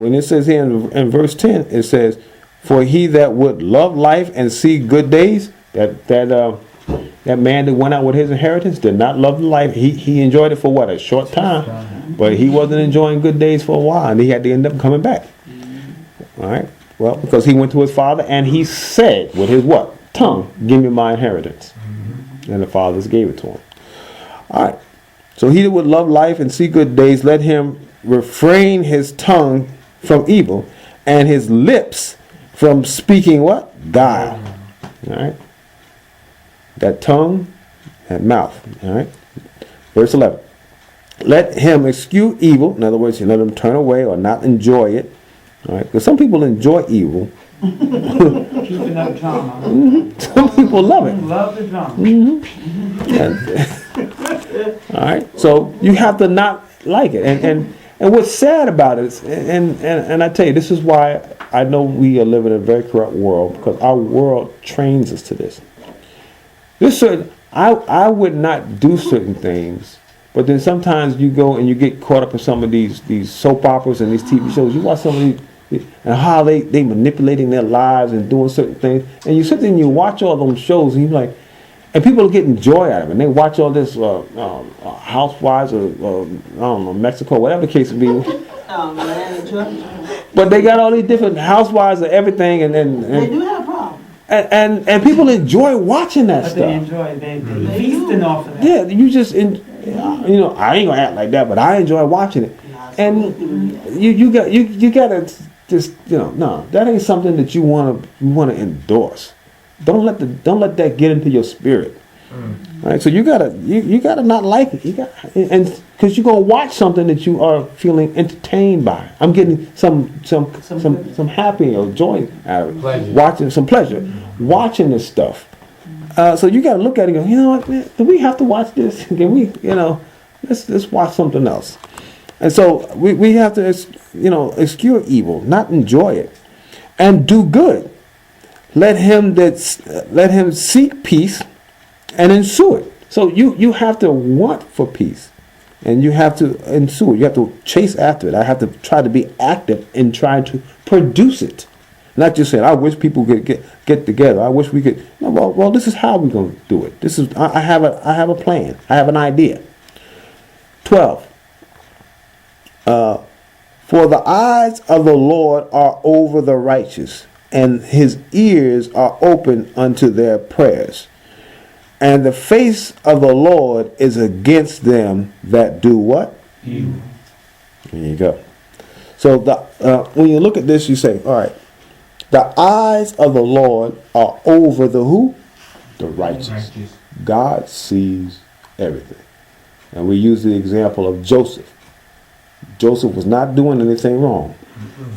When it says here in verse 10, it says, "For he that would love life and see good days," that man that went out with his inheritance did not love the life. He enjoyed it for what, a short time, but he wasn't enjoying good days for a while, and he had to end up coming back. All right. Well, because he went to his father and he said with his what? Tongue, "Give me my inheritance." And the fathers gave it to him. All right. So he that would love life and see good days, let him refrain his tongue from evil and his lips from speaking what? Guile. All right. That tongue, that mouth. All right. Verse 11. Let him eschew evil. In other words, let him turn away or not enjoy it. All right. Because some people enjoy evil. Keeping up drama. Some people love it. Love the drama. All right. So you have to not like it. And what's sad about it is, and I tell you, this is why I know we are living in a very corrupt world, because our world trains us to this. I would not do certain things, but then sometimes you go and you get caught up in some of these soap operas and these TV shows. You watch some of these, and how they manipulating their lives and doing certain things, and you sit there and you watch all those shows, and you're like, and people are getting joy out of it. And they watch all this Housewives or I don't know, Mexico, whatever the case would be. But they got all these different housewives and everything, and they do have problems. And people enjoy watching that stuff. They enjoy, they feasting off of that. Yeah, you just, I ain't gonna act like that, but I enjoy watching it. And you gotta just, no, that ain't something that you wanna endorse. Don't let that get into your spirit. Right? So you gotta not like it. And because you're gonna watch something that you are feeling entertained by. I'm getting some happy or joy out of it. Pleasure. Watching some pleasure, watching this stuff. So you gotta look at it and go, you know what, man, do we have to watch this? Can we, let's watch something else. And so we have to, eschew evil, not enjoy it, and do good. Let him seek peace and ensue it. So you have to want for peace, and you have to ensue it. You have to chase after it. I have to try to be active in trying to produce it, not just saying, "I wish people could get together. I wish we could." No, well, this is how we're going to do it. This is I have a plan. I have an idea. 12. For the eyes of the Lord are over the righteous, and his ears are open unto their prayers. And the face of the Lord is against them that do what? Evil. There you go. So when you look at this, you say, all right, the eyes of the Lord are over the who? The righteous. God sees everything. And we use the example of Joseph. Joseph was not doing anything wrong.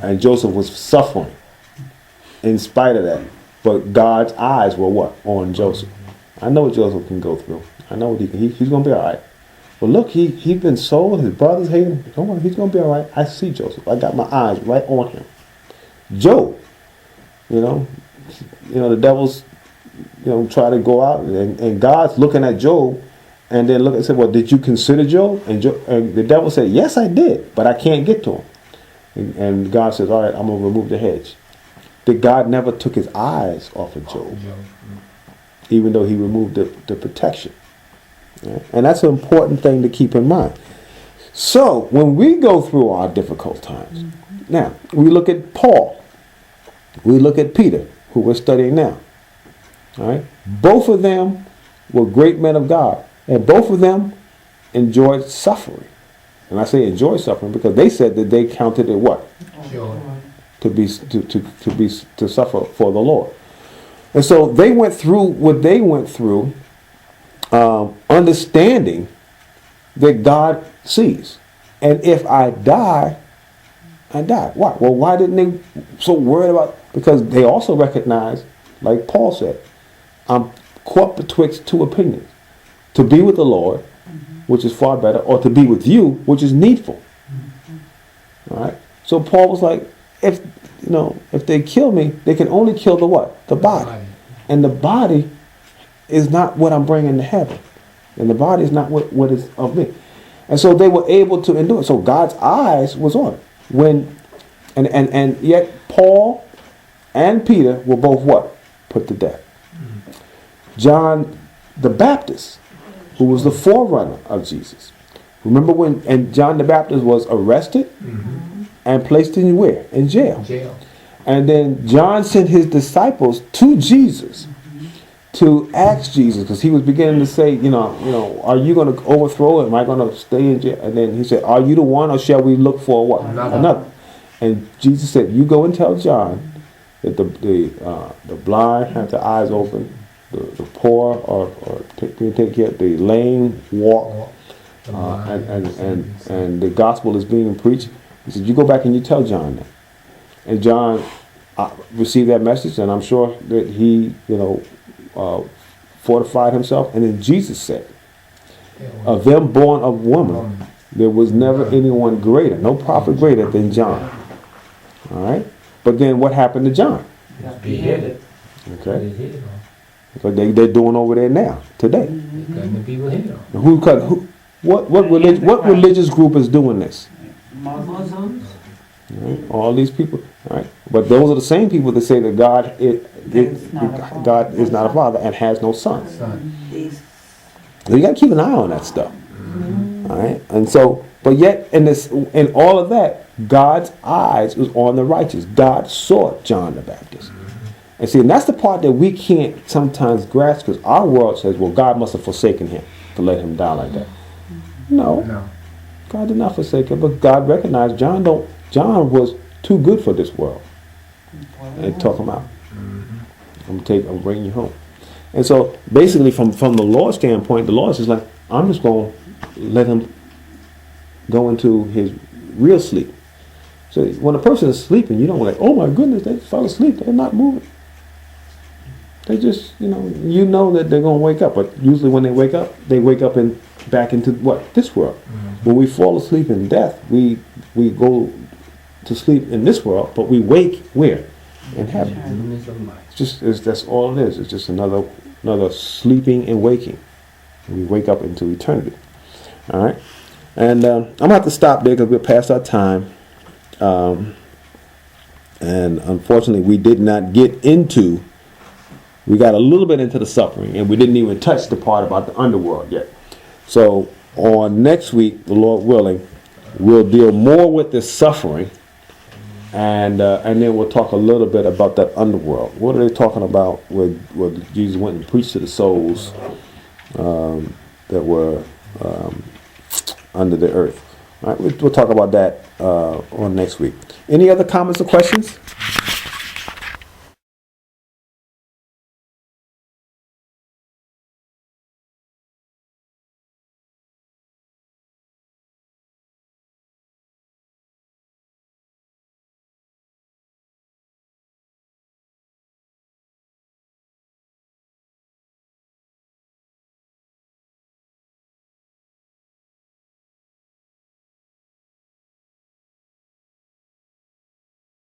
And Joseph was suffering in spite of that. But God's eyes were what? On Joseph. I know what Joseph can go through. I know what he's going to be all right. But look, he's been sold. His brothers hate him. Don't worry, he's going to be all right. I see Joseph. I got my eyes right on him. Job, the devil's, try to go out, and God's looking at Job, and then look and say, well, did you consider Job? And the devil said, yes, I did, but I can't get to him. And God says, all right, I'm going to remove the hedge. That God never took his eyes off of Job, even though he removed the protection. Right? And that's an important thing to keep in mind. So when we go through our difficult times, now we look at Paul, we look at Peter, who we're studying now. All right, both of them were great men of God, and both of them enjoyed suffering. And I say enjoy suffering because they said that they counted it what? Sure. To suffer for the Lord. And so they went through what they went through, understanding that God sees. And if I die, I die. Why? Well, why didn't they so worried about? Because they also recognize, like Paul said, I'm caught betwixt two opinions. To be with the Lord, which is far better, or to be with you, which is needful. All right. So Paul was like, if they kill me, they can only kill the what? The body. And the body is not what I'm bringing to heaven. And the body is not what is of me. And so they were able to endure it. So God's eyes was on it. When And yet Paul and Peter were both what? Put to death. John the Baptist, who was the forerunner of Jesus. Remember when John the Baptist was arrested and placed in where? In jail. And then John sent his disciples to Jesus to ask Jesus, because he was beginning to say, are you going to overthrow it? Am I going to stay in jail? And then he said, are you the one, or shall we look for what? Another. And Jesus said, you go and tell John that the blind have their eyes open, the poor or take care, the lame walk, and the gospel is being preached. He said, you go back and you tell John that. And John received that message, and I'm sure that he, fortified himself. And then Jesus said, of them born of woman, there was never anyone greater, no prophet greater than John. All right? But then what happened to John? Beheaded. Okay. So they're doing over there now, today. What religious group is doing this? Muslims. Right? All these people, all right? But those are the same people that say that God is not a father and has no son. So you got to keep an eye on that stuff, all right? And so, but yet in all of that, God's eyes was on the righteous. God saw John the Baptist, and see, and that's the part that we can't sometimes grasp, because our world says, well, God must have forsaken him to let him die like that. No. God did not forsake him, but God recognized John was too good for this world, and took him out. I'm bringing you home. And so basically from the Lord's standpoint, the Lord is like, I'm just going to let him go into his real sleep. So when a person is sleeping, you don't like, oh my goodness, they fell asleep, they're not moving. They just, that they're going to wake up. But usually when they wake up back into what? This world. When we fall asleep in death, we go to sleep in this world, but we wake where? In heaven. That's all it is. It's just another sleeping and waking. We wake up into eternity. All right? And I'm going to have to stop there because we're past our time. And unfortunately, we did not get into, we got a little bit into the suffering, and we didn't even touch the part about the underworld yet. So on next week, the Lord willing, we'll deal more with the suffering, and then we'll talk a little bit about that underworld. What are they talking about where Jesus went and preached to the souls that were under the earth? All right, we'll talk about that on next week. Any other comments or questions?